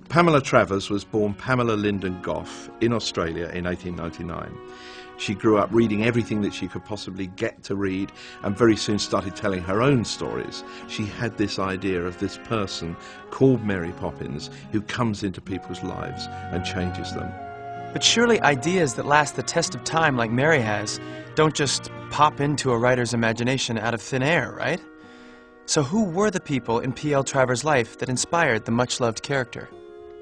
Pamela Travers was born Pamela Lyndon Gough in Australia in 1899. She grew up reading everything that she could possibly get to read and very soon started telling her own stories. She had this idea of this person called Mary Poppins who comes into people's lives and changes them. But surely ideas that last the test of time like Mary has don't just pop into a writer's imagination out of thin air, right? So who were the people in P.L. Travers' life that inspired the much-loved character?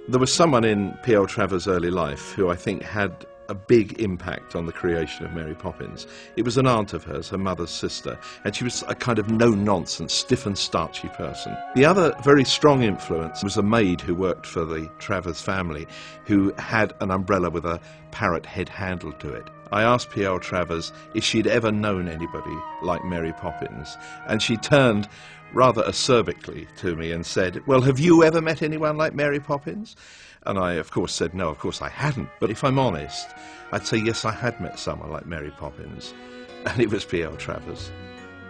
There was someone in P.L. Travers' early life who I think had a big impact on the creation of Mary Poppins. It was an aunt of hers, her mother's sister, and she was a kind of no-nonsense, stiff and starchy person. The other very strong influence was a maid who worked for the Travers family who had an umbrella with a parrot head handle to it. I asked P.L. Travers if she'd ever known anybody like Mary Poppins, and she turned rather acerbically to me and said, "Well, have you ever met anyone like Mary Poppins?" And I, of course, said, no, of course I hadn't. But if I'm honest, I'd say, yes, I had met someone like Mary Poppins, and it was P.L. Travers.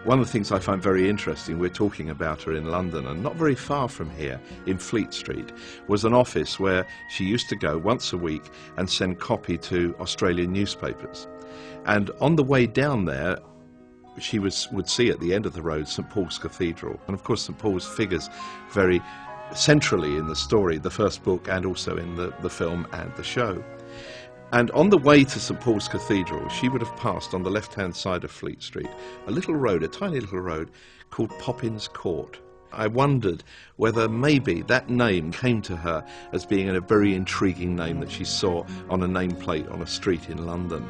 One of the things I find very interesting, we're talking about her in London, and not very far from here, in Fleet Street, was an office where she used to go once a week and send copy to Australian newspapers. And on the way down there, she would see at the end of the road St Paul's Cathedral. And of course St Paul's figures very centrally in the story, the first book, and also in the film and the show. And on the way to St Paul's Cathedral, she would have passed on the left-hand side of Fleet Street a little road, a tiny little road called Poppins Court. I wondered whether maybe that name came to her as being a very intriguing name that she saw on a nameplate on a street in London.